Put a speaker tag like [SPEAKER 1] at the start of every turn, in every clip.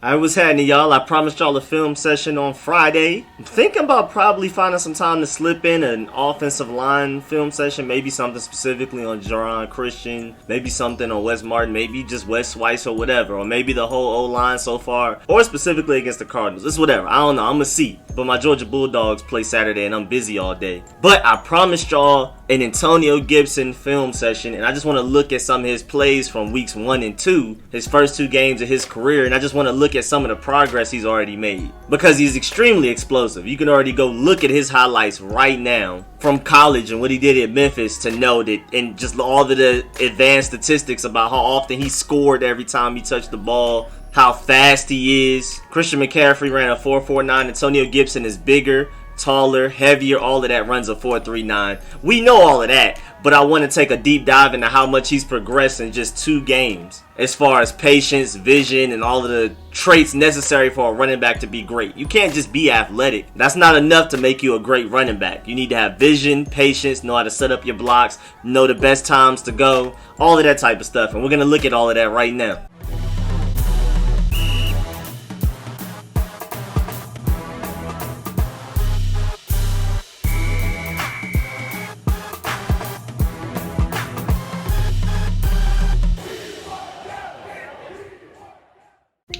[SPEAKER 1] I was happening, y'all. I promised y'all a film session on Friday. I'm thinking about probably finding some time to slip in an offensive line film session. Maybe something specifically on Jaron Christian. Maybe something on Wes Martin. Maybe just Wes Weiss or whatever. Or maybe the whole O-line so far. Or specifically against the Cardinals. It's whatever. I don't know. I'm going to see. But my Georgia Bulldogs play Saturday and I'm busy all day. But I promised y'all an Antonio Gibson film session. And I just want to look at some of his plays from weeks 1 and 2. His first 2 games of his career. And I just want to look at some of the progress he's already made, because he's extremely explosive. You can already go look at his highlights right now from college and what he did at Memphis to know that, and just all of the advanced statistics about how often he scored every time he touched the ball, how fast he is. Christian McCaffrey ran a 4.49. Antonio Gibson is bigger, taller, heavier, all of that, runs a 4.39. We know all of that, but I want to take a deep dive into how much he's progressed in just 2 games as far as patience, vision, and all of the traits necessary for a running back to be great. You can't just be athletic. That's not enough to make you a great running back. You need to have vision, patience, know how to set up your blocks, know the best times to go, all of that type of stuff, and we're going to look at all of that right now.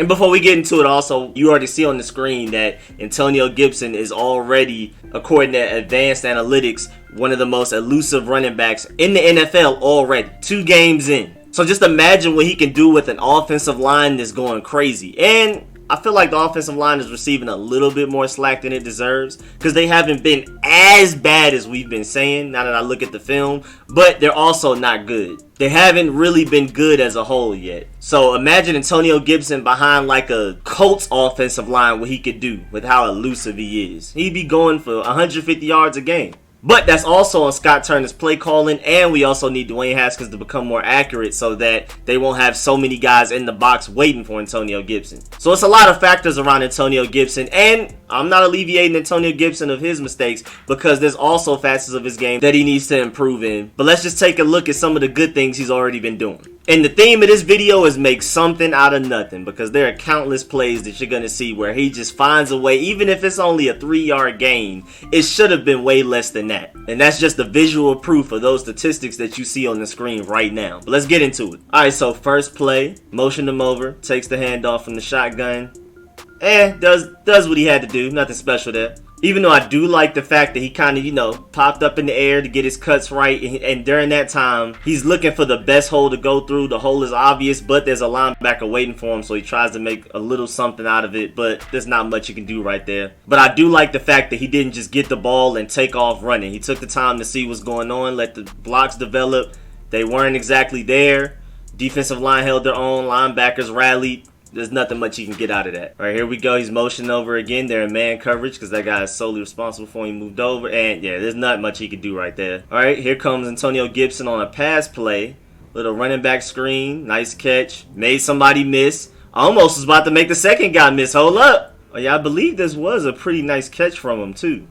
[SPEAKER 1] And before we get into it, also, you already see on the screen that Antonio Gibson is already, according to advanced analytics, one of the most elusive running backs in the NFL already, 2 games in. So just imagine what he can do with an offensive line that's going crazy. And I feel like the offensive line is receiving a little bit more slack than it deserves, because they haven't been as bad as we've been saying, now that I look at the film, but they're also not good. They haven't really been good as a whole yet. So imagine Antonio Gibson behind like a Colts offensive line, what he could do with how elusive he is. He'd be going for 150 yards a game. But that's also on Scott Turner's play calling, and we also need Dwayne Haskins to become more accurate so that they won't have so many guys in the box waiting for Antonio Gibson. So it's a lot of factors around Antonio Gibson, and I'm not alleviating Antonio Gibson of his mistakes, because there's also facets of his game that he needs to improve in. But let's just take a look at some of the good things he's already been doing. And the theme of this video is make something out of nothing, because there are countless plays that you're going to see where he just finds a way. Even if it's only a 3-yard gain, it should have been way less than that. And that's just the visual proof of those statistics that you see on the screen right now. But let's get into it. Alright, so first play, motion him over, takes the handoff from the shotgun. Does what he had to do, nothing special there. Even though I do like the fact that he kind of, popped up in the air to get his cuts right. And during that time, he's looking for the best hole to go through. The hole is obvious, but there's a linebacker waiting for him. So he tries to make a little something out of it. But there's not much you can do right there. But I do like the fact that he didn't just get the ball and take off running. He took the time to see what's going on, let the blocks develop. They weren't exactly there. Defensive line held their own. Linebackers rallied. There's nothing much you can get out of that. All right, here we go. He's motioning over again. They're in man coverage because that guy is solely responsible for him moved over. And yeah, there's not much he can do right there. All right, here comes Antonio Gibson on a pass play. Little running back screen. Nice catch. Made somebody miss. Almost was about to make the second guy miss. Hold up. Oh yeah, I believe this was a pretty nice catch from him too,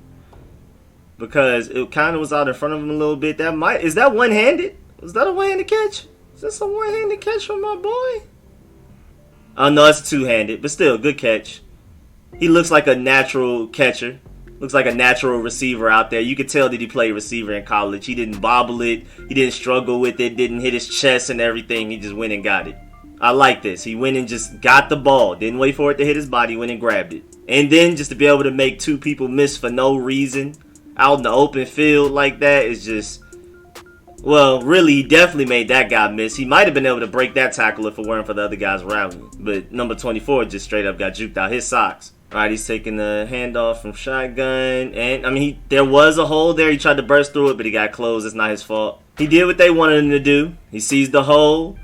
[SPEAKER 1] because it kind of was out in front of him a little bit. Is that one-handed? Was that a one-handed catch? Is this a one-handed catch from my boy? Oh no, it's two-handed, but still, good catch. He looks like a natural catcher. Looks like a natural receiver out there. You could tell that he played receiver in college. He didn't bobble it. He didn't struggle with it. Didn't hit his chest and everything. He just went and got it. I like this. He went and just got the ball. Didn't wait for it to hit his body. Went and grabbed it. And then just to be able to make 2 people miss for no reason out in the open field like that is just... Well, really, he definitely made that guy miss. He might have been able to break that tackle if it weren't for the other guys rallying. But number 24 just straight up got juked out his socks. All right, he's taking the handoff from shotgun. And, I mean, there was a hole there. He tried to burst through it, but he got closed. It's not his fault. He did what they wanted him to do. He sees the hole.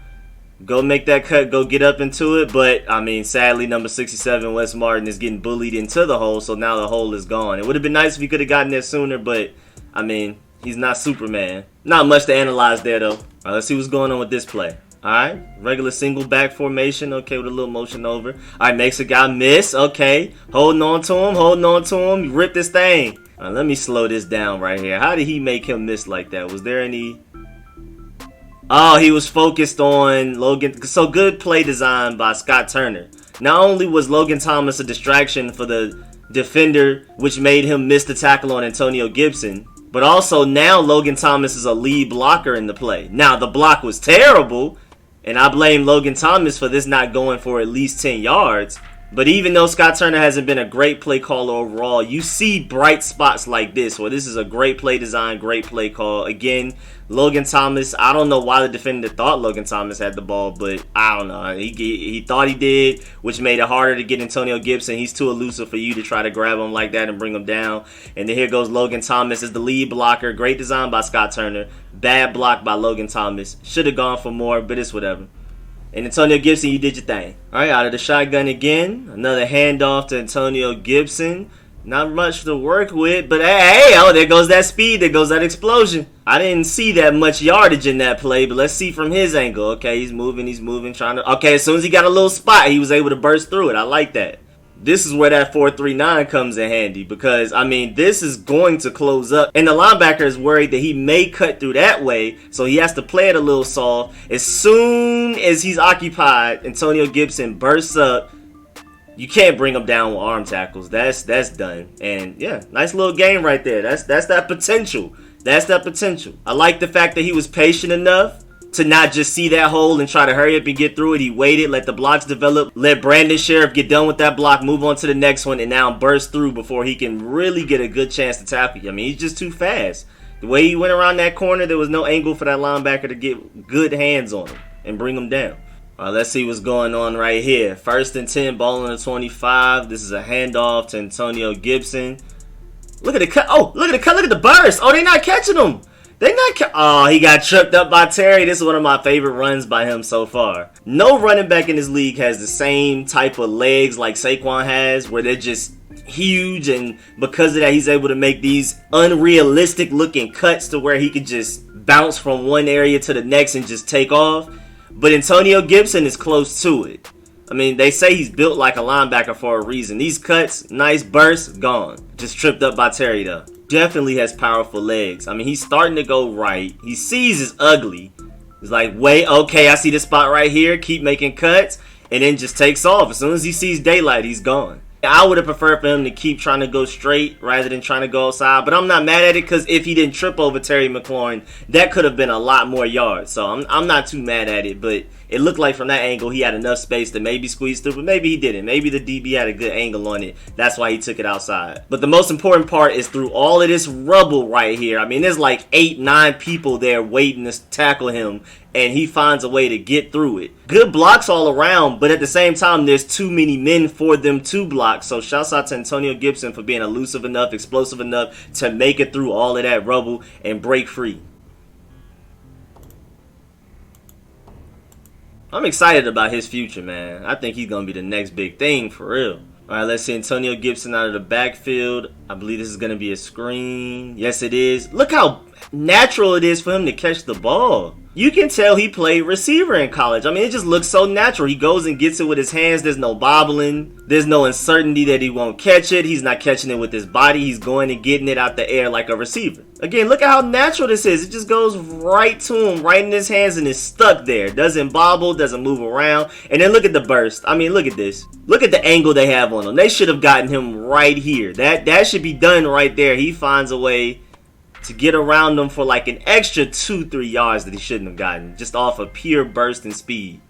[SPEAKER 1] Go make that cut. Go get up into it. But, I mean, sadly, number 67, Wes Martin, is getting bullied into the hole. So now the hole is gone. It would have been nice if he could have gotten there sooner. But, I mean... He's not Superman. Not much to analyze there, though. All right, let's see what's going on with this play. All right, regular single back formation. Okay, with a little motion over. All right, makes a guy miss. Okay, holding on to him. He ripped this thing. All right, let me slow this down right here. How did he make him miss like that? Was there any... Oh, he was focused on Logan. So good play design by Scott Turner. not only was Logan Thomas a distraction for the defender, which made him miss the tackle on Antonio Gibson, but also now Logan Thomas is a lead blocker in the play. Now, the block was terrible, and I blame Logan Thomas for this not going for at least 10 yards. But even though Scott Turner hasn't been a great play caller overall, you see bright spots like this where this is a great play design, great play call. Again, Logan Thomas, I don't know why the defender thought Logan Thomas had the ball, but I don't know. He thought he did, which made it harder to get Antonio Gibson. He's too elusive for you to try to grab him like that and bring him down. And then here goes Logan Thomas as the lead blocker. Great design by Scott Turner. Bad block by Logan Thomas. Should have gone for more, but it's whatever. And Antonio Gibson, you did your thing. All right, out of the shotgun again. Another handoff to Antonio Gibson. Not much to work with, but hey, oh, there goes that speed. There goes that explosion. I didn't see that much yardage in that play, but let's see from his angle. Okay, he's moving, trying to... Okay, as soon as he got a little spot, he was able to burst through it. I like that. This is where that 4-3-9 comes in handy because, I mean, this is going to close up. And the linebacker is worried that he may cut through that way, so he has to play it a little soft. As soon as he's occupied, Antonio Gibson bursts up. You can't bring him down with arm tackles. That's done. And, yeah, nice little game right there. That's that potential. That's that potential. I like the fact that he was patient enough to not just see that hole and try to hurry up and get through it. He waited, let the blocks develop, let Brandon Sheriff get done with that block, move on to the next one, and now burst through before he can really get a good chance to tackle you. I mean, he's just too fast. The way he went around that corner, there was no angle for that linebacker to get good hands on him and bring him down. All right, let's see what's going on right here. 1st and 10, ball on the 25. This is a handoff to Antonio Gibson. Look at the cut. Oh, look at the cut. Look at the burst. Oh, they're not catching him. Oh, he got tripped up by Terry. This is one of my favorite runs by him so far. No running back in this league has the same type of legs like Saquon has, where they're just huge, and because of that, he's able to make these unrealistic looking cuts to where he could just bounce from one area to the next and just take off. But Antonio Gibson is close to it. I mean, they say he's built like a linebacker for a reason. These cuts, nice bursts, gone. Just tripped up by Terry though. Definitely has powerful legs. I mean, he's starting to go right. He sees it's ugly. He's like, wait, okay, I see this spot right here. Keep making cuts. And then just takes off. As soon as he sees daylight, he's gone. I would have preferred for him to keep trying to go straight rather than trying to go outside. But I'm not mad at it because if he didn't trip over Terry McLaurin, that could have been a lot more yards. So I'm not too mad at it. But it looked like from that angle he had enough space to maybe squeeze through. But maybe he didn't. Maybe the DB had a good angle on it. That's why he took it outside. But the most important part is through all of this rubble right here. I mean, there's like 8-9 people there waiting to tackle him. And he finds a way to get through it. Good blocks all around, but at the same time, there's too many men for them to block. So shouts out to Antonio Gibson for being elusive enough, explosive enough to make it through all of that rubble and break free. I'm excited about his future, man. I think he's going to be the next big thing for real. All right, let's see Antonio Gibson out of the backfield. I believe this is going to be a screen. Yes, it is. Look how natural it is for him to catch the ball. You can tell he played receiver in college. I mean, it just looks so natural. He goes and gets it with his hands. There's no bobbling. There's no uncertainty that he won't catch it. He's not catching it with his body. He's going and getting it out the air like a receiver. Again, look at how natural this is. It just goes right to him, right in his hands, and is stuck there. Doesn't bobble, doesn't move around. And then look at the burst. I mean, look at this. Look at the angle they have on him. They should have gotten him right here. That should be done right there. He finds a way to get around them for like an extra 2-3 yards that he shouldn't have gotten, just off of pure burst and speed.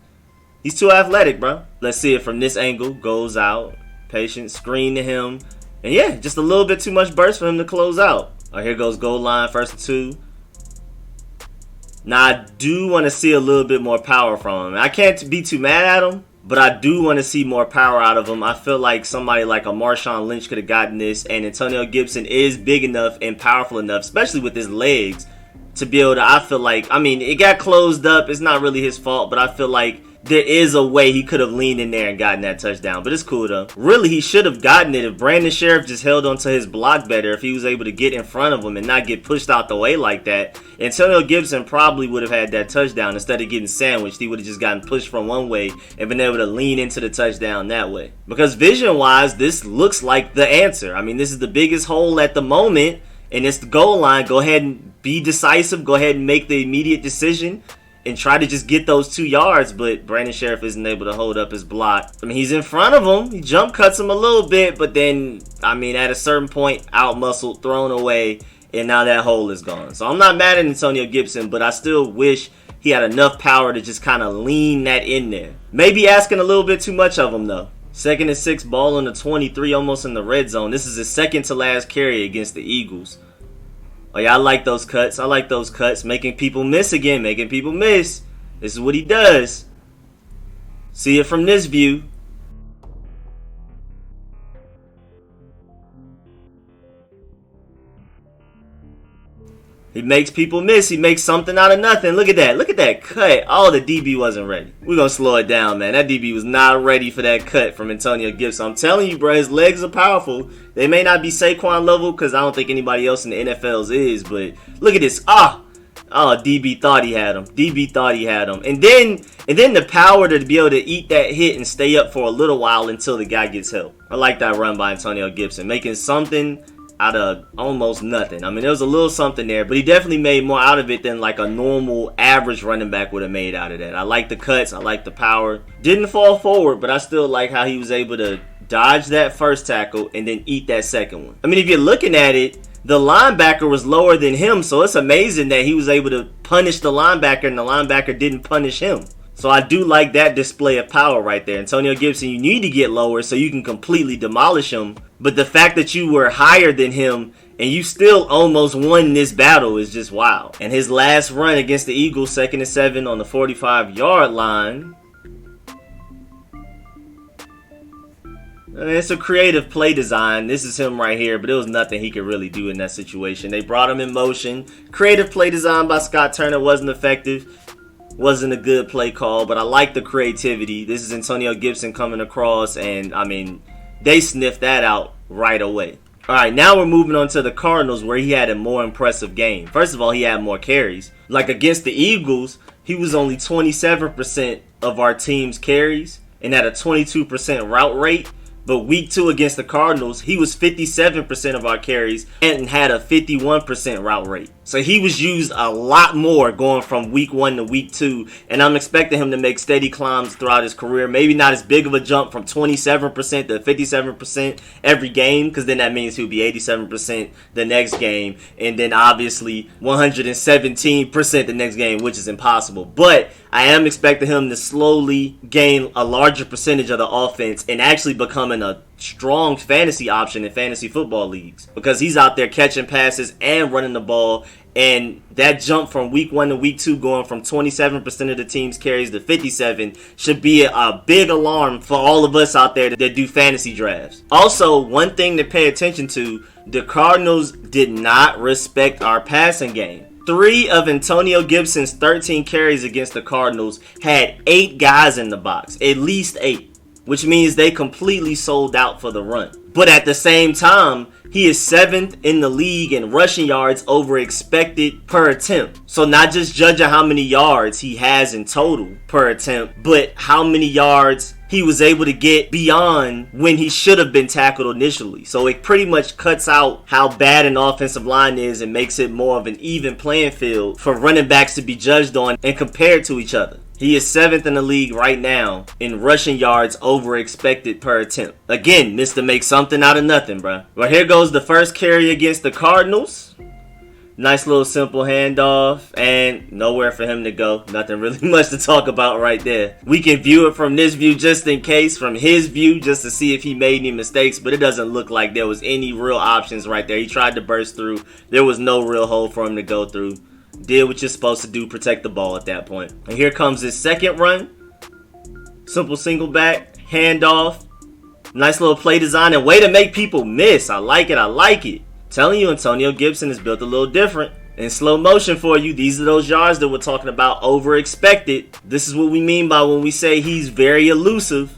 [SPEAKER 1] He's too athletic, bro. Let's see it from this angle. Goes out, patient, screen to him, and yeah, just a little bit too much burst for him to close out. All right, here goes goal line, 1st and 2. Now I do want to see a little bit more power from him. I can't be too mad at him, but I do want to see more power out of him. I feel like somebody like a Marshawn Lynch could have gotten this, and Antonio Gibson is big enough and powerful enough, especially with his legs, to be able to, I feel like, I mean, it got closed up. It's not really his fault, but I feel like there is a way he could have leaned in there and gotten that touchdown. But it's cool, though. Really, he should have gotten it if Brandon Sheriff just held onto his block better, if he was able to get in front of him and not get pushed out the way like that. Antonio Gibson probably would have had that touchdown instead of getting sandwiched. He would have just gotten pushed from one way and been able to lean into the touchdown that way. Because vision-wise, this looks like the answer. I mean, this is the biggest hole at the moment, and it's the goal line. Go ahead and be decisive. Go ahead and make the immediate decision. and try to just get those 2 yards, but Brandon Sheriff isn't able to hold up his block. I mean, he's in front of him. He jump cuts him a little bit, but then, I mean, at a certain point, out-muscled, thrown away, and now that hole is gone. So I'm not mad at Antonio Gibson, but I still wish he had enough power to just kind of lean that in there. Maybe asking a little bit too much of him, though. 2nd and 6, ball on the 23, almost in the red zone. This is his second to last carry against the Eagles. Oh, yeah, I like those cuts. I like those cuts. Making people miss again. Making people miss. This is what he does. See it from this view. He makes people miss. He makes something out of nothing. Look at that. Look at that cut. Oh, the DB wasn't ready. We're going to slow it down, man. That DB was not ready for that cut from Antonio Gibson. I'm telling you, bro, his legs are powerful. They may not be Saquon level because I don't think anybody else in the NFL's is, but look at this. Oh, DB thought he had him. DB thought he had him. And then the power to be able to eat that hit and stay up for a little while until the guy gets help. I like that run by Antonio Gibson, making something out of almost nothing. I mean, there was a little something there, but he definitely made more out of it than like a normal average running back would have made out of that. I like the cuts. I like the power. Didn't fall forward, but I still like how he was able to dodge that first tackle and then eat that second one. I mean, if you're looking at it, the linebacker was lower than him, so it's amazing that he was able to punish the linebacker and the linebacker didn't punish him. So I do like that display of power right there. Antonio Gibson, you need to get lower so you can completely demolish him. But the fact that you were higher than him and you still almost won this battle is just wild. And his last run against the Eagles, 2nd and 7 on the 45-yard line. It's a creative play design. This is him right here, but there was nothing he could really do in that situation. They brought him in motion. Creative play design by Scott Turner wasn't effective. Wasn't a good play call, but I like the creativity. This is Antonio Gibson coming across, and I mean, they sniffed that out right away. All right, now we're moving on to the Cardinals, where he had a more impressive game. First of all, he had more carries. Like against the Eagles, he was only 27% of our team's carries and had a 22% route rate. But week 2 against the Cardinals, he was 57% of our carries and had a 51% route rate. So he was used a lot more going from week 1 to week 2. And I'm expecting him to make steady climbs throughout his career. Maybe not as big of a jump from 27% to 57% every game, because then that means he'll be 87% the next game. And then obviously 117% the next game, which is impossible. But I am expecting him to slowly gain a larger percentage of the offense and actually becoming a strong fantasy option in fantasy football leagues, because he's out there catching passes and running the ball. And that jump from week 1 to week 2, going from 27% of the team's carries to 57, should be a big alarm for all of us out there that do fantasy drafts. Also, one thing to pay attention to, the Cardinals did not respect our passing game. 3 of Antonio Gibson's 13 carries against the Cardinals had 8 guys in the box, at least 8, which means they completely sold out for the run. But at the same time, he is 7th in the league in rushing yards over expected per attempt. So not just judging how many yards he has in total per attempt, but how many yards he was able to get beyond when he should have been tackled initially. So it pretty much cuts out how bad an offensive line is and makes it more of an even playing field for running backs to be judged on and compared to each other. He is 7th in the league right now in rushing yards over expected per attempt. Again, missed to make something out of nothing, bro. Well, here goes the first carry against the Cardinals. Nice little simple handoff and nowhere for him to go. Nothing really much to talk about right there. We can view it from this view just in case, from his view, just to see if he made any mistakes, but it doesn't look like there was any real options right there. He tried to burst through. There was no real hole for him to go through. Did what you're supposed to do, protect the ball at that point. And here comes his second run. Simple single back, handoff. Nice little play design and way to make people miss. I like it, I like it. Telling you, Antonio Gibson is built a little different. In slow motion for you, these are those yards that we're talking about, over expected. This is what we mean by when we say he's very elusive.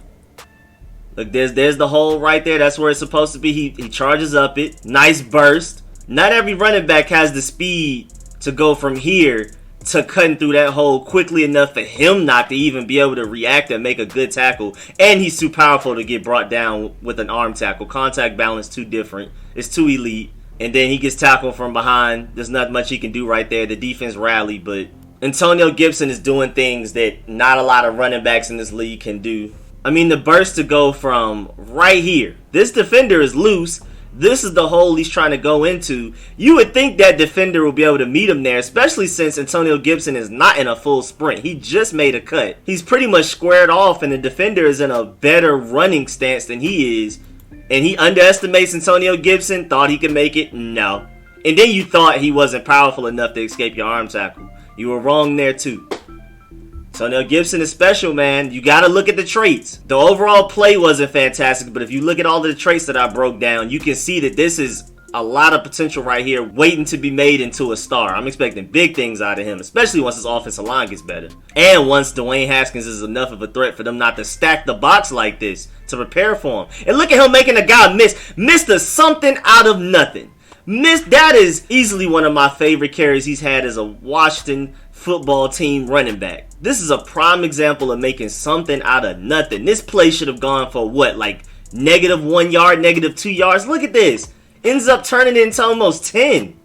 [SPEAKER 1] Look, there's the hole right there. That's where it's supposed to be. He charges up it. Nice burst. Not every running back has the speed to go from here to cutting through that hole quickly enough for him not to even be able to react and make a good tackle. And he's too powerful to get brought down with an arm tackle. Contact balance too different. It's too elite. And then he gets tackled from behind. There's not much he can do right there. The defense rallied, but Antonio Gibson is doing things that not a lot of running backs in this league can do. I mean, the burst to go from right here. This defender is loose. This is the hole he's trying to go into. You would think that defender will be able to meet him there, especially since Antonio Gibson is not in a full sprint. He just made a cut. He's pretty much squared off, and the defender is in a better running stance than he is. And he underestimates Antonio Gibson, thought he could make it. No. And then you thought he wasn't powerful enough to escape your arm tackle. You were wrong there too. Antonio Gibson is special, man. You got to look at the traits. The overall play wasn't fantastic, but if you look at all of the traits that I broke down, you can see that this is a lot of potential right here waiting to be made into a star. I'm expecting big things out of him, especially once his offensive line gets better. And once Dwayne Haskins is enough of a threat for them not to stack the box like this to prepare for him. And look at him making a guy miss the something out of nothing. That is easily one of my favorite carries he's had as a Washington football team running back. This is a prime example of making something out of nothing. This play should have gone for what, like -1 yard, -2 yards? Look at this. Ends up turning into almost 10.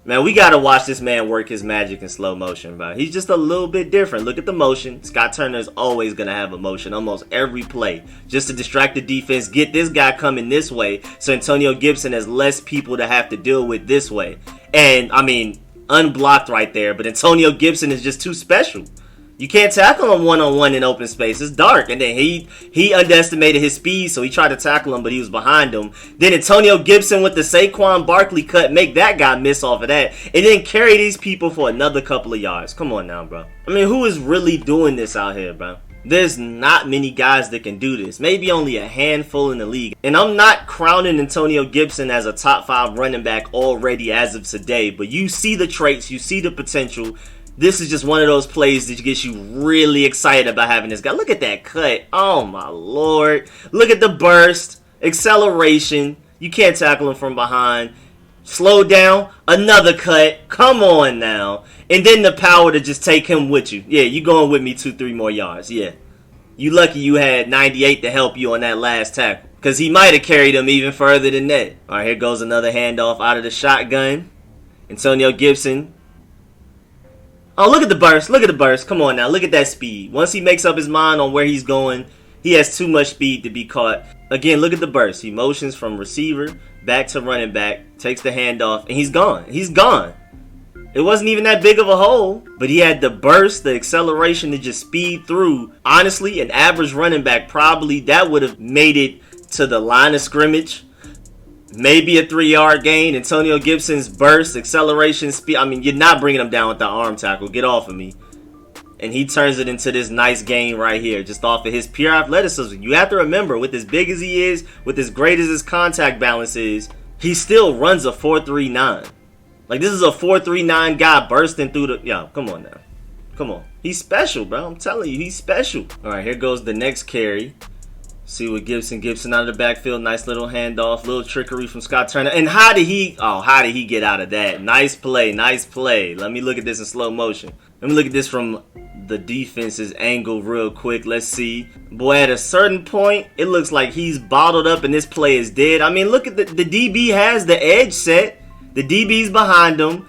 [SPEAKER 1] Man, we got to watch this man work his magic in slow motion, bro. He's just a little bit different. Look at the motion. Scott Turner is always going to have a motion almost every play just to distract the defense, get this guy coming this way so Antonio Gibson has less people to have to deal with this way. And, I mean, unblocked right there, but Antonio Gibson is just too special. You can't tackle him one-on-one in open space. It's dark. And then he underestimated his speed, so he tried to tackle him, but he was behind him. Then Antonio Gibson with the Saquon Barkley cut, make that guy miss off of that, and then carry these people for another couple of yards. Come on now, bro. I mean, who is really doing this out here, bro? There's not many guys that can do this. Maybe only a handful in the league. And I'm not crowning Antonio Gibson as a top 5 running back already as of today, but you see the traits, you see the potential. This is just one of those plays that gets you really excited about having this guy. Look at that cut. Oh, my Lord. Look at the burst. Acceleration. You can't tackle him from behind. Slow down. Another cut. Come on now. And then the power to just take him with you. Yeah, you going with me 2-3 more yards. Yeah. You lucky you had 98 to help you on that last tackle, because he might have carried him even further than that. All right, here goes another handoff out of the shotgun. Antonio Gibson. Oh, look at the burst. Look at the burst. Come on now. Look at that speed. Once he makes up his mind on where he's going, he has too much speed to be caught. Again, look at the burst. He motions from receiver back to running back, takes the handoff, and he's gone. He's gone. It wasn't even that big of a hole, but he had the burst, the acceleration to just speed through. Honestly, an average running back, probably that would have made it to the line of scrimmage. Maybe a 3-yard gain. Antonio Gibson's burst, acceleration, speed. I mean, you're not bringing him down with the arm tackle. Get off of me. And he turns it into this nice gain right here, just off of his pure athleticism. You have to remember, with as big as he is, with as great as his contact balance is, he still runs a 4.39. Like, this is a 4.39 guy bursting through the... Yo, come on now. Come on. He's special, bro. I'm telling you, he's special. All right, here goes the next carry. See what Gibson out of the backfield. Nice little handoff. Little trickery from Scott Turner. And how did he get out of that? Nice play. Nice play. Let me look at this in slow motion. Let me look at this from the defense's angle real quick. Let's see. Boy, at a certain point, it looks like he's bottled up and this play is dead. I mean, look at the DB has the edge set. The DB's behind him.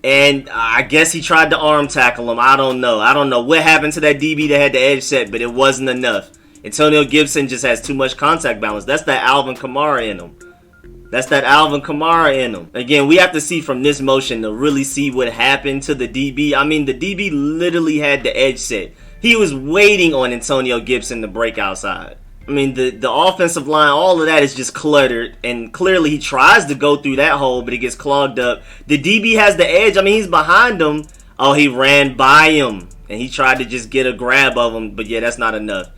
[SPEAKER 1] And I guess he tried to arm tackle him. I don't know. I don't know what happened to that DB that had the edge set, but it wasn't enough. Antonio Gibson just has too much contact balance. That's that Alvin Kamara in him. That's that Alvin Kamara in him. Again, we have to see from this motion to really see what happened to the DB. I mean, the DB literally had the edge set. He was waiting on Antonio Gibson to break outside. I mean, the offensive line, all of that is just cluttered. And clearly he tries to go through that hole, but it gets clogged up. The DB has the edge. I mean, he's behind him. Oh, he ran by him. And he tried to just get a grab of him. But yeah, that's not enough.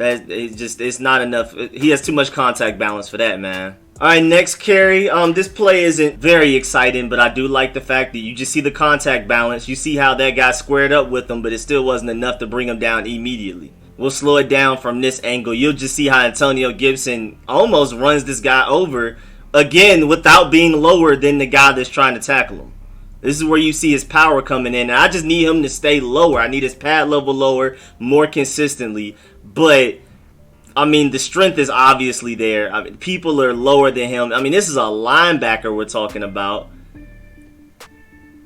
[SPEAKER 1] It's not enough. He has too much contact balance for that, man. Alright, next carry. This play isn't very exciting, but I do like the fact that you just see the contact balance. You see how that guy squared up with him, but it still wasn't enough to bring him down immediately. We'll slow it down from this angle. You'll just see how Antonio Gibson almost runs this guy over, again, without being lower than the guy that's trying to tackle him. This is where you see his power coming in. And I just need him to stay lower. I need his pad level lower more consistently. But, I mean, the strength is obviously there. I mean, people are lower than him. I mean, this is a linebacker we're talking about.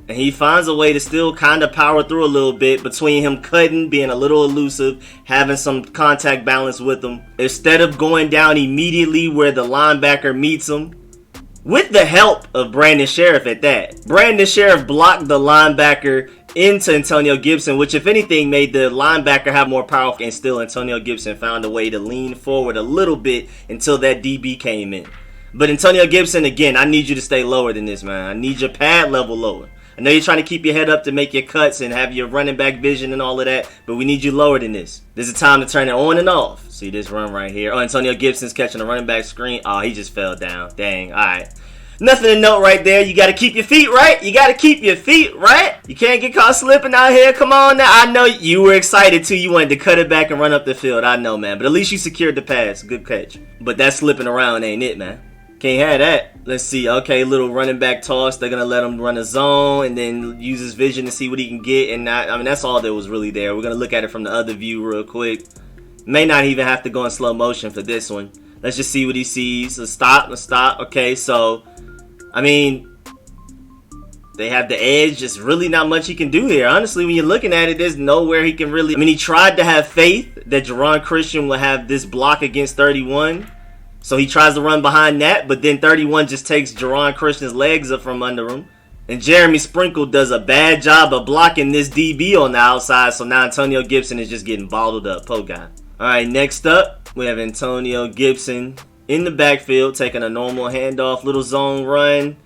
[SPEAKER 1] And he finds a way to still kind of power through a little bit between him cutting, being a little elusive, having some contact balance with him. Instead of going down immediately where the linebacker meets him, with the help of Brandon Sheriff at that. Brandon Sheriff blocked the linebacker into Antonio Gibson, which if anything made the linebacker have more power, and still Antonio Gibson found a way to lean forward a little bit until that DB came in. But Antonio Gibson, again, I need you to stay lower than this, man. I need your pad level lower. I know you're trying to keep your head up to make your cuts and have your running back vision and all of that, but we need you lower than this. This is time to turn it on and off. See this run right here. Oh, Antonio Gibson's catching a running back screen. Oh, he just fell down. Dang. All right. Nothing to note right there. You got to keep your feet right. You got to keep your feet right. You can't get caught slipping out here. Come on now. I know you were excited too. You wanted to cut it back and run up the field. I know, man. But at least you secured the pass. Good catch. But that slipping around ain't it, man. Can't have that. Let's see. Okay, little running back toss. They're going to let him run a zone and then use his vision to see what he can get. And that's all that was really there. We're going to look at it from the other view real quick. May not even have to go in slow motion for this one. Let's just see what he sees. Let's stop. Okay, so, I mean, they have the edge. Just really not much he can do here. Honestly, when you're looking at it, there's nowhere he can really... I mean, he tried to have faith that Jerron Christian will have this block against 31. So he tries to run behind that, but then 31 just takes Jerron Christian's legs up from under him. And Jeremy Sprinkle does a bad job of blocking this DB on the outside, so now Antonio Gibson is just getting bottled up. Po guy. Alright, next up, we have Antonio Gibson in the backfield, taking a normal handoff, little zone run.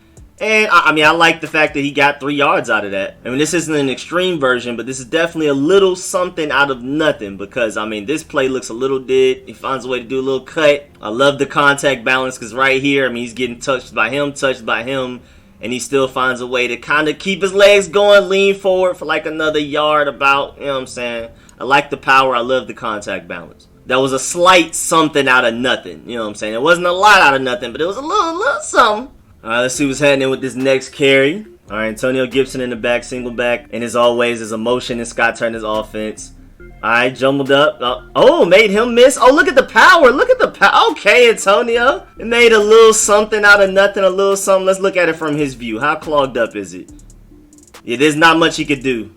[SPEAKER 1] And, I mean, I like the fact that he got 3 yards out of that. I mean, this isn't an extreme version, but this is definitely a little something out of nothing because, I mean, this play looks a little dead. He finds a way to do a little cut. I love the contact balance because right here, I mean, he's getting touched by him, and he still finds a way to kind of keep his legs going, lean forward for like another yard about, you know what I'm saying? I like the power. I love the contact balance. That was a slight something out of nothing, you know what I'm saying? It wasn't a lot out of nothing, but it was a little something. Alright, let's see what's happening with this next carry. Alright, Antonio Gibson in the back, single back. And as always, there's a motion in Scott Turner's offense. Alright, jumbled up. Oh, made him miss. Oh, look at the power. Look at the power. Okay, Antonio. It made a little something out of nothing, a little something. Let's look at it from his view. How clogged up is it? Yeah, there's not much he could do.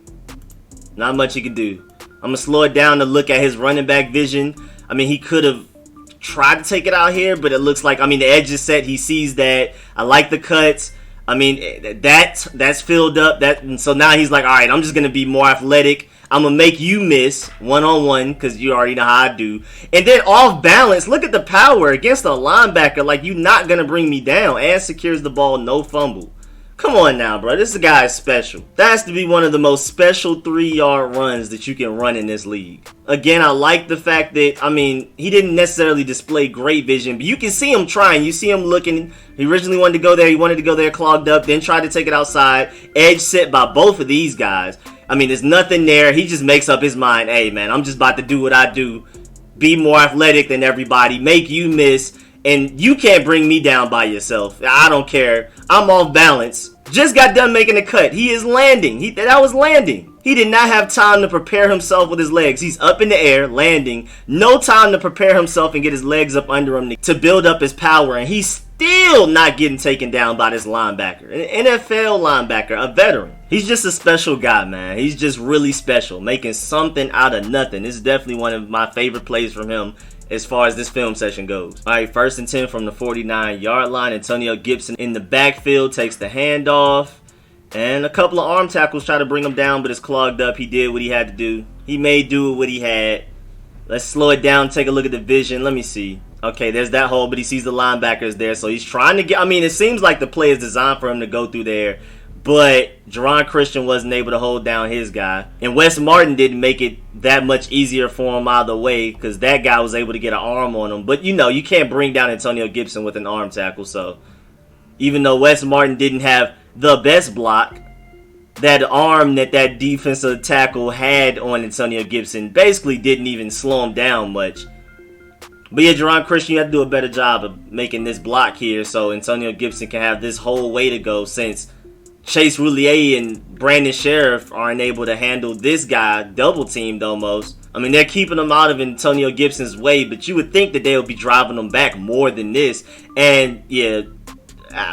[SPEAKER 1] Not much he could do. I'm going to slow it down to look at his running back vision. I mean, he could have tried to take it out here, but it looks like, I mean, the edge is set. He sees that. I like the cuts. I mean, that's filled up. And so now he's like, all right, I'm just going to be more athletic. I'm going to make you miss one-on-one because you already know how I do. And then off balance, look at the power against a linebacker. Like, you're not going to bring me down. And secures the ball, no fumble. Come on now, bro. This guy is special. That has to be one of the most special 3-yard runs that you can run in this league. Again, I like the fact that, I mean, he didn't necessarily display great vision, but you can see him trying. You see him looking. He originally wanted to go there. He wanted to go there clogged up, then tried to take it outside. Edge set by both of these guys. I mean, there's nothing there. He just makes up his mind. Hey, man, I'm just about to do what I do. Be more athletic than everybody. Make you miss. And you can't bring me down by yourself. I don't care. I'm off balance. Just got done making a cut. He is landing. That was landing. He did not have time to prepare himself with his legs. He's up in the air, landing. No time to prepare himself and get his legs up under him to build up his power. And he's still not getting taken down by this linebacker. An NFL linebacker, a veteran. He's just a special guy, man. He's just really special. Making something out of nothing. This is definitely one of my favorite plays from him as far as this film session goes. All right, 1st and 10 from the 49-yard line. Antonio Gibson in the backfield takes the handoff. And a couple of arm tackles try to bring him down, but it's clogged up. He did what he had to do. He made do with what he had. Let's slow it down, take a look at the vision. Let me see. Okay, there's that hole, but he sees the linebackers there. So he's trying to get, I mean, it seems like the play is designed for him to go through there. But Jerron Christian wasn't able to hold down his guy. And Wes Martin didn't make it that much easier for him either way because that guy was able to get an arm on him. But, you know, you can't bring down Antonio Gibson with an arm tackle. So even though Wes Martin didn't have the best block, that arm that defensive tackle had on Antonio Gibson basically didn't even slow him down much. But yeah, Jerron Christian, you have to do a better job of making this block here so Antonio Gibson can have this whole way to go since Chase Roulier and Brandon Sheriff aren't able to handle this guy, double teamed almost. I mean, they're keeping him out of Antonio Gibson's way, but you would think that they would be driving him back more than this. And yeah,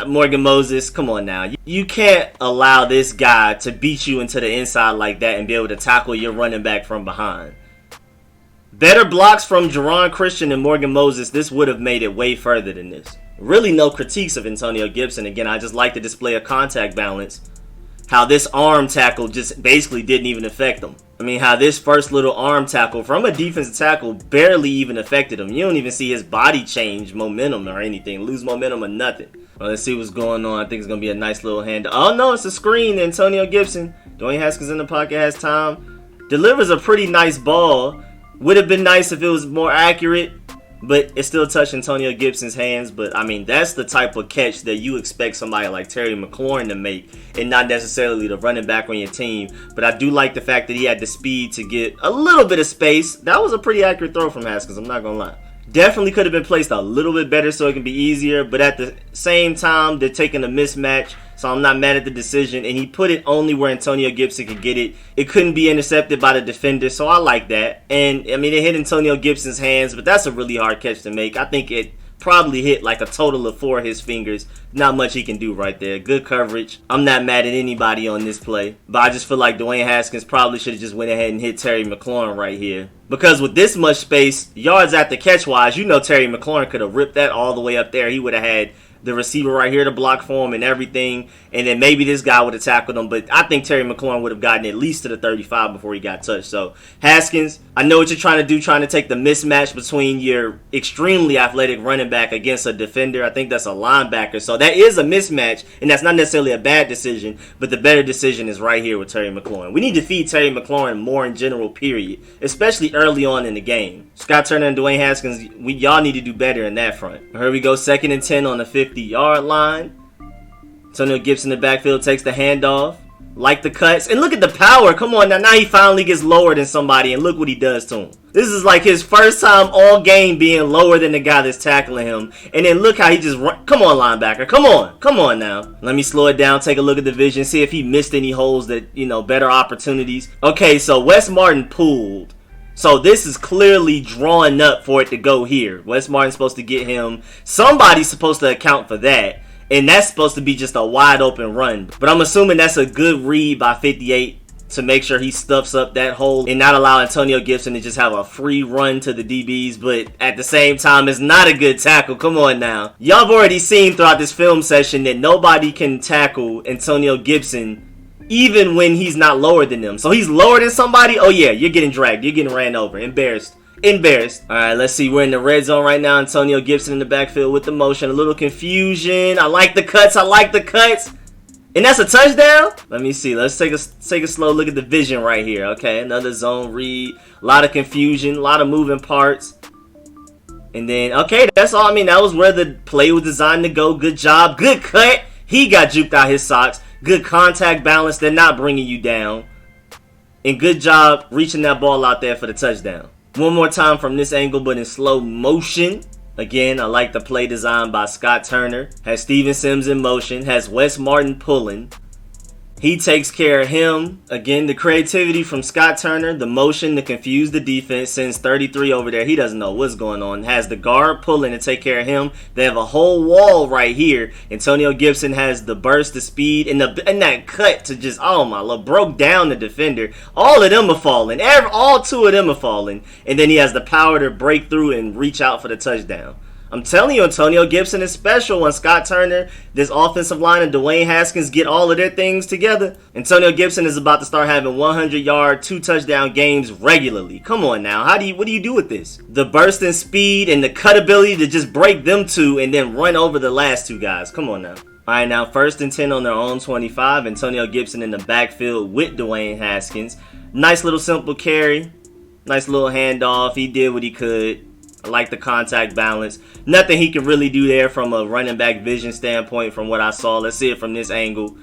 [SPEAKER 1] Morgan Moses, come on now. You can't allow this guy to beat you into the inside like that and be able to tackle your running back from behind. Better blocks from Jerron Christian and Morgan Moses, this would have made it way further than this. Really no critiques of Antonio Gibson. Again, I just like the display of contact balance. How this arm tackle just basically didn't even affect him. I mean, how this first little arm tackle from a defensive tackle barely even affected him. You don't even see his body change momentum or anything, lose momentum or nothing. Well, let's see what's going on. I think it's going to be a nice little hand. Oh, no, it's a screen. Antonio Gibson. Dwayne Haskins in the pocket, has time. Delivers a pretty nice ball. Would have been nice if it was more accurate, but it still touched Antonio Gibson's hands. But, I mean, that's the type of catch that you expect somebody like Terry McLaurin to make, and not necessarily the running back on your team. But I do like the fact that he had the speed to get a little bit of space. That was a pretty accurate throw from Haskins, I'm not going to lie. Definitely could have been placed a little bit better so it can be easier, but at the same time, they're taking a mismatch, so I'm not mad at the decision, and he put it only where Antonio Gibson could get it. It couldn't be intercepted by the defender, so I like that. And, I mean, it hit Antonio Gibson's hands, but that's a really hard catch to make. I think it probably hit like a total of 4 of his fingers. Not much he can do right there. Good coverage. I'm not mad at anybody on this play, but I just feel like Dwayne Haskins probably should have just went ahead and hit Terry McLaurin right here. Because with this much space, yards after catch wise, you know Terry McLaurin could have ripped that all the way up there. He would have had the receiver right here to block for him and everything, and then maybe this guy would have tackled him, but I think Terry McLaurin would have gotten at least to the 35 before he got touched. So Haskins, I know what you're trying to do, trying to take the mismatch between your extremely athletic running back against a defender. I think that's a linebacker, so that is a mismatch, and that's not necessarily a bad decision, but the better decision is right here with Terry McLaurin. We need to feed Terry McLaurin more in general, period, especially early on in the game. Scott Turner and Dwayne Haskins, y'all need to do better in that front. Here we go, 2nd and 10 on the 50-yard line. Antonio Gibson in the backfield takes the handoff. Like the cuts. And look at the power. Come on now. Now he finally gets lower than somebody, and look what he does to him. This is like his first time all game being lower than the guy that's tackling him. And then look how he just run. Come on, linebacker. Come on. Come on now. Let me slow it down. Take a look at the vision. See if he missed any holes that, better opportunities. Okay, so Wes Martin pulled. So this is clearly drawing up for it to go here. Wes Martin's supposed to get him. Somebody's supposed to account for that. And that's supposed to be just a wide open run. But I'm assuming that's a good read by 58 to make sure he stuffs up that hole and not allow Antonio Gibson to just have a free run to the DBs. But at the same time, it's not a good tackle. Come on now. Y'all have already seen throughout this film session that nobody can tackle Antonio Gibson even when he's not lower than them. So he's lower than somebody? Oh yeah, you're getting dragged. You're getting ran over. Embarrassed. Alright, let's see. We're in the red zone right now. Antonio Gibson in the backfield with the motion. A little confusion. I like the cuts. And that's a touchdown? Let me see. Let's take a slow look at the vision right here. Okay, another zone read. A lot of confusion. A lot of moving parts. And then, okay, that's all. I mean, that was where the play was designed to go. Good job. Good cut. He got juked out his socks. Good contact balance. They're not bringing you down. And good job reaching that ball out there for the touchdown. One more time from this angle, but in slow motion. Again, I like the play design by Scott Turner. Has Steven Sims in motion. Has Wes Martin pulling. He takes care of him. Again, the creativity from Scott Turner. The motion to confuse the defense. Sends 33 over there. He doesn't know what's going on. Has the guard pulling to take care of him. They have a whole wall right here. Antonio Gibson has the burst, the speed, and that cut to just, oh my Lord, broke down the defender. All of them are falling. All 2 of them are falling. And then he has the power to break through and reach out for the touchdown. I'm telling you, Antonio Gibson is special when Scott Turner, this offensive line, and Dwayne Haskins get all of their things together. Antonio Gibson is about to start having 100-yard, 2-touchdown games regularly. Come on now. What do you do with this? The burst and speed and the cut ability to just break them 2 and then run over the last 2 guys. Come on now. All right, now 1st and 10 on their own 25. Antonio Gibson in the backfield with Dwayne Haskins. Nice little simple carry. Nice little handoff. He did what he could. I like the contact balance. Nothing he can really do there from a running back vision standpoint from what I saw. Let's see it from this angle.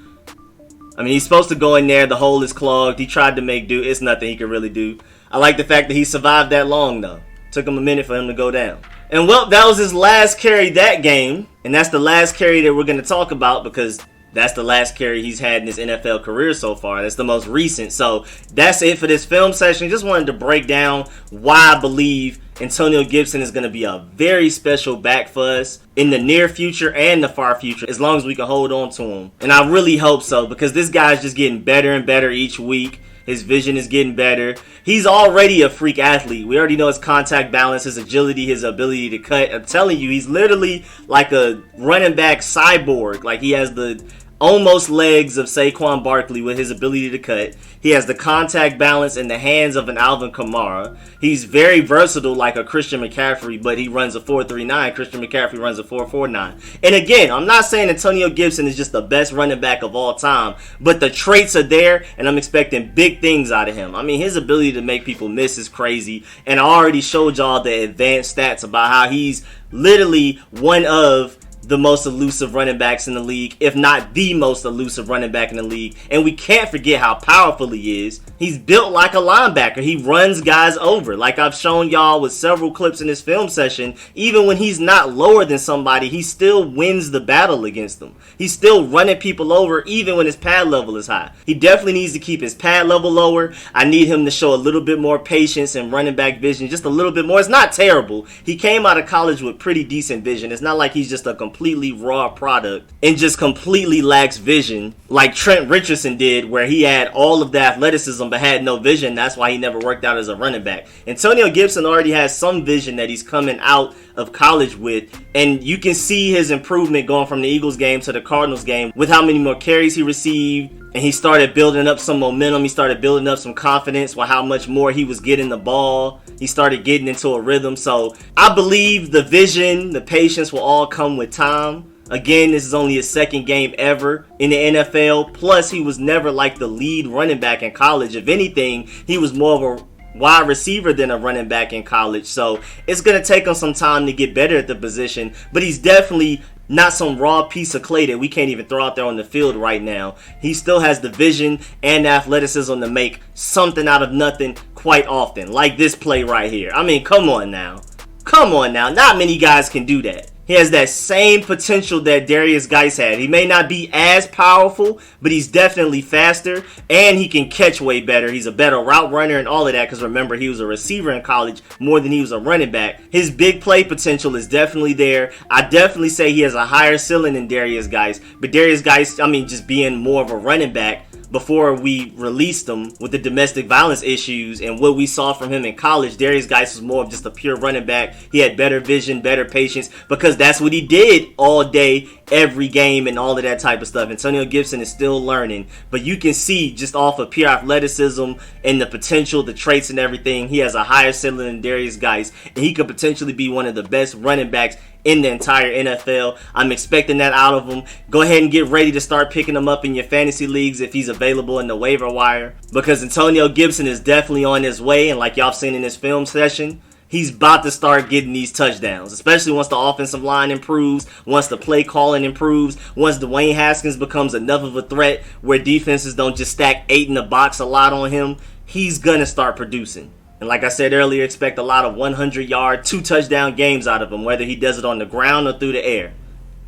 [SPEAKER 1] I mean, he's supposed to go in there. The hole is clogged. He tried to make do. It's nothing he can really do. I like the fact that he survived that long, though. Took him a minute for him to go down. And, well, that was his last carry that game. And that's the last carry that we're going to talk about because that's the last carry he's had in his NFL career so far. That's the most recent. So that's it for this film session. Just wanted to break down why I believe Antonio Gibson is going to be a very special back for us in the near future and the far future, as long as we can hold on to him. And I really hope so, because this guy's just getting better and better each week. His vision is getting better. He's already a freak athlete. We already know his contact balance, his agility, his ability to cut. I'm telling you, he's literally like a running back cyborg. Like, he has the almost legs of Saquon Barkley with his ability to cut. He has the contact balance in the hands of an Alvin Kamara. He's very versatile like a Christian McCaffrey, but he runs a 4.39. Christian McCaffrey runs a 4.49. And again, I'm not saying Antonio Gibson is just the best running back of all time, but the traits are there, and I'm expecting big things out of him. I mean, his ability to make people miss is crazy, and I already showed y'all the advanced stats about how he's literally one of the most elusive running backs in the league, if not the most elusive running back in the league. And we can't forget how powerful he is. He's built like a linebacker. He runs guys over. Like I've shown y'all with several clips in this film session, even when he's not lower than somebody, he still wins the battle against them. He's still running people over even when his pad level is high. He definitely needs to keep his pad level lower. I need him to show a little bit more patience and running back vision, just a little bit more. It's not terrible. He came out of college with pretty decent vision. It's not like he's just a completely raw product and just completely lacks vision like Trent Richardson did, where he had all of the athleticism but had no vision. That's why he never worked out as a running back. Antonio Gibson already has some vision that he's coming out of college with, and you can see his improvement going from the Eagles game to the Cardinals game with how many more carries he received, and he started building up some momentum. He started building up some confidence with how much more he was getting the ball. He started getting into a rhythm. So I believe the vision, the patience will all come with time. Again, this is only his second game ever in the NFL. Plus, he was never like the lead running back in college. If anything, he was more of a wide receiver than a running back in college. So it's going to take him some time to get better at the position. But he's definitely not some raw piece of clay that we can't even throw out there on the field right now. He still has the vision and the athleticism to make something out of nothing quite often. Like this play right here. I mean, come on now. Come on now. Not many guys can do that. He has that same potential that Darius Geis had. He may not be as powerful, but he's definitely faster, and he can catch way better. He's a better route runner and all of that, because remember, he was a receiver in college more than he was a running back. His big play potential is definitely there. I definitely say he has a higher ceiling than Darius Geis, but Darius Geis, I mean, just being more of a running back, before we released him with the domestic violence issues and what we saw from him in college, Darius Geis was more of just a pure running back. He had better vision, better patience, because that's what he did all day, every game, and all of that type of stuff. Antonio Gibson is still learning, but you can see just off of pure athleticism and the potential, the traits and everything, he has a higher ceiling than Darius Geis, and he could potentially be one of the best running backs in the entire NFL. I'm expecting that out of him. Go ahead and get ready to start picking him up in your fantasy leagues if he's available in the waiver wire, because Antonio Gibson is definitely on his way, and like y'all seen in this film session, he's about to start getting these touchdowns, especially once the offensive line improves, once the play calling improves, once Dwayne Haskins becomes enough of a threat where defenses don't just stack 8 in the box a lot on him. He's going to start producing. And like I said earlier, expect a lot of 100-yard, 2-touchdown games out of him, whether he does it on the ground or through the air.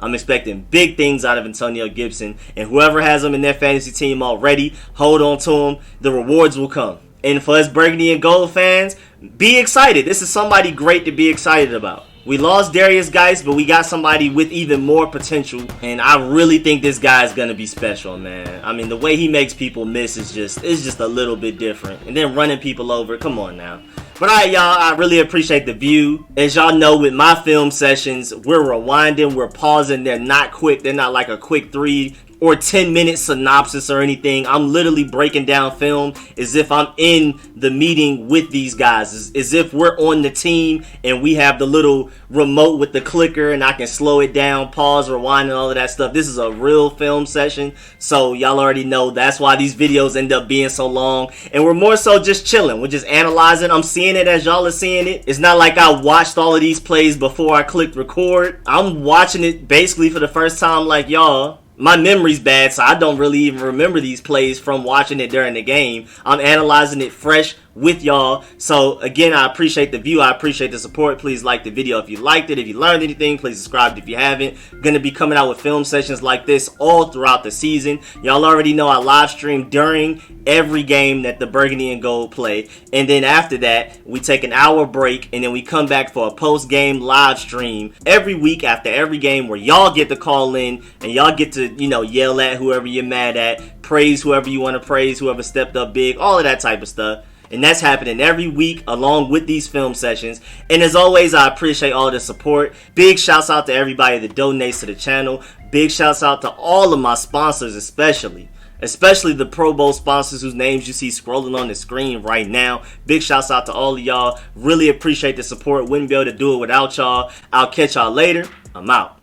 [SPEAKER 1] I'm expecting big things out of Antonio Gibson. And whoever has him in their fantasy team already, hold on to him. The rewards will come. And for us Burgundy and Gold fans, be excited. This is somebody great to be excited about. We lost Darius Geis, but we got somebody with even more potential, and I really think this guy is going to be special, man. I mean, the way he makes people miss is just a little bit different. And then running people over, come on now. But alright, y'all, I really appreciate the view. As y'all know, with my film sessions, we're rewinding, we're pausing. They're not quick. They're not like a quick 3 or 10-minute synopsis or anything. I'm literally breaking down film as if I'm in the meeting with these guys, as if we're on the team and we have the little remote with the clicker and I can slow it down, pause, rewind, and all of that stuff. This is a real film session, so y'all already know that's why these videos end up being so long. And we're more so just chilling. We're just analyzing. I'm seeing it as y'all are seeing it. It's not like I watched all of these plays before I clicked record. I'm watching it basically for the first time like y'all. My memory's bad, so I don't really even remember these plays from watching it during the game. I'm analyzing it fresh with y'all. So again, I appreciate the view. I appreciate the support. Please like the video if you liked it. If you learned anything, please subscribe if you haven't. Gonna be coming out with film sessions like this all throughout the season. Y'all already know I live stream during every game that the Burgundy and Gold play. And then after that, we take an hour break and then we come back for a post-game live stream every week after every game where y'all get to call in and y'all get to, yell at whoever you're mad at, praise whoever you want to praise, whoever stepped up big, all of that type of stuff. And that's happening every week along with these film sessions. And as always, I appreciate all the support. Big shouts out to everybody that donates to the channel. Big shouts out to all of my sponsors, especially the Pro Bowl sponsors whose names you see scrolling on the screen right now. Big shouts out to all of y'all. Really appreciate the support. Wouldn't be able to do it without y'all. I'll catch y'all later. I'm out.